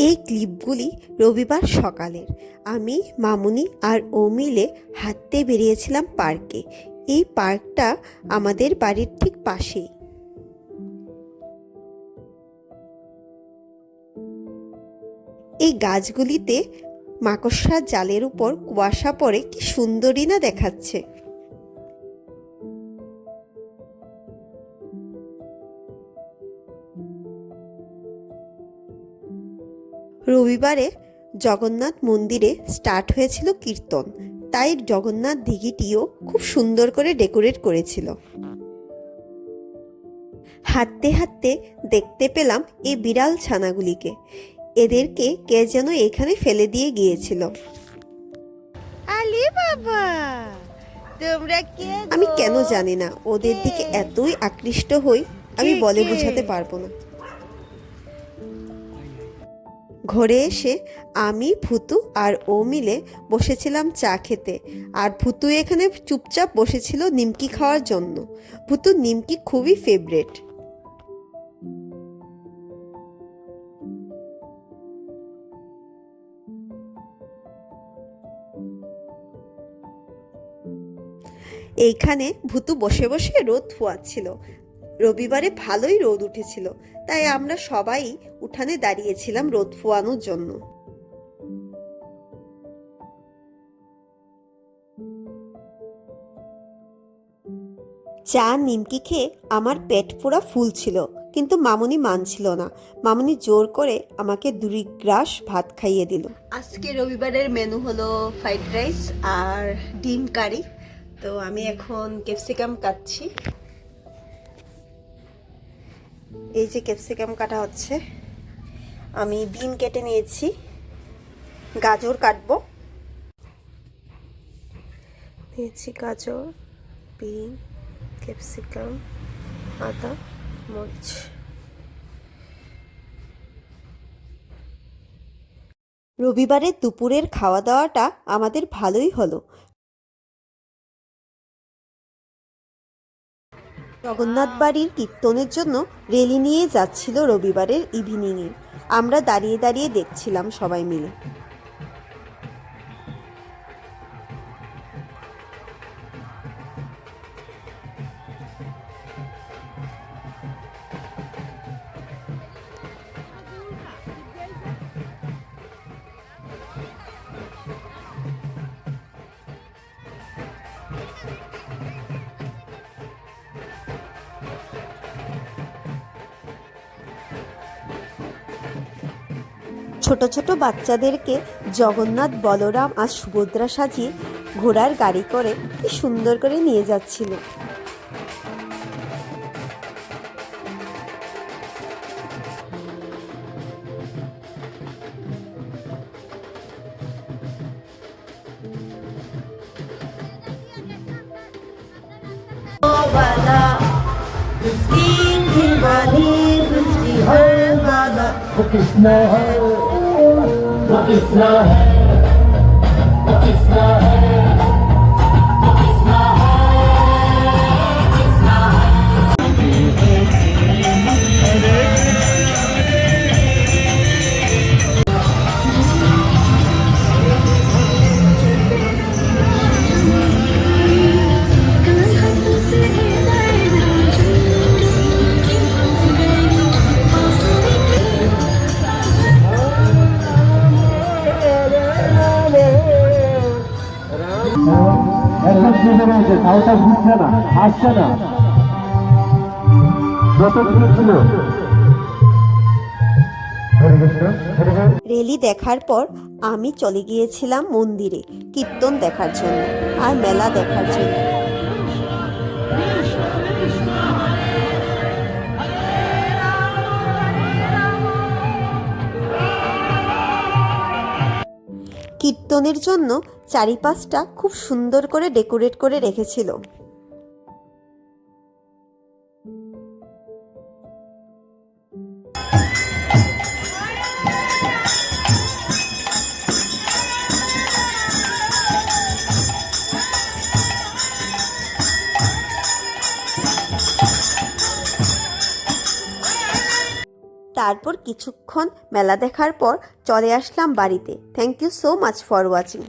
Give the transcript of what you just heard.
এই ক্লিপগুলি রবিবার সকালের। আমি, মামুনি আর ও মিলে হাঁটতে বেরিয়েছিলাম পার্কে। এই পার্কটা আমাদের বাড়ির ঠিক পাশেই। এই গাছগুলিতে মাকড়সার জালের উপর কুয়াশা পড়ে কি সুন্দরই না দেখাচ্ছে। রবিবারে জগন্নাথ মন্দিরে স্টার্ট হয়েছিল কীর্তন, তাই জগন্নাথ দিঘিটিও খুব সুন্দর করে ডেকোরেট করেছিল। হাঁটতে হাঁটতে দেখতে পেলাম এই বিড়াল ছানাগুলিকে। এদেরকে কে যেন এখানে ফেলে দিয়ে গিয়েছিল। আলি বাবা, তোমরা কে? আমি কেন জানি না ওদের দিকে এতই আকৃষ্ট হই, আমি বলে বোঝাতে পারবো না। ঘরে এসে আমি, ভুতু আর ও মিলে বসেছিলাম চা খেতে, আর ভুতু এখানে চুপচাপ বসেছিল নিমকি খাওয়ার জন্য। ভুতু নিমকি খুবই ফেভারেট। এইখানে ভুতু বসে বসে রোদ পোয়াচ্ছিল। রবিবারে ভালোই রোদ উঠেছিল, তাই আমরা সবাই উঠানে দাঁড়িয়েছিলাম রোদ পোয়ানোর জন্য। চা নিমকি খেয়ে আমার পেট পুরা ফুল ছিল, কিন্তু মামুনি মানছিল না। মামুনি জোর করে আমাকে 2 গ্রাস ভাত খাইয়ে দিল। আজকে রবিবারের মেনু হলো ফ্রাইড রাইস আর ডিম কারি। তো আমি এখন ক্যাপসিকাম কাটছি। এই যে ক্যাপসিকাম কাটা হচ্ছে। আমি বিন কেটে নিয়েছি, গাজর কাটবো। নিয়েছি গাজর, বিন, ক্যাপসিকাম, আদা, মরিচ। রবিবারের দুপুরের খাওয়া দাওয়াটা আমাদের ভালোই হলো। জগন্নাথ বাড়ির কীর্তনের জন্য রেলি নিয়ে যাচ্ছিল রবিবারের ইভিনিংয়ে। আমরা দাঁড়িয়ে দাঁড়িয়ে দেখছিলাম সবাই মিলে। ছোট ছোট বাচ্চাদেরকে জগন্নাথ, বলরাম আর সুভদ্রা সাজিয়ে ঘোড়ার গাড়ি করে কি সুন্দর করে নিয়ে যাচ্ছিল। वो किसना है, वो किसना है, वो किसना है, वो किसना है, किसना তাওটা ঘুরছে না, আসছে না, যতগুলো ছিল। রেলি দেখার পর আমি চলে গিয়েছিলাম মন্দিরে কীর্তন দেখার জন্য আর মেলা দেখার জন্য। কীর্তনের জন্য চারিপাশটা খুব সুন্দর করে ডেকোরেট করে রেখেছিল। তারপর কিছুক্ষণ মেলা দেখার পর চলে আসলাম বাড়িতে। Thank you so much for watching.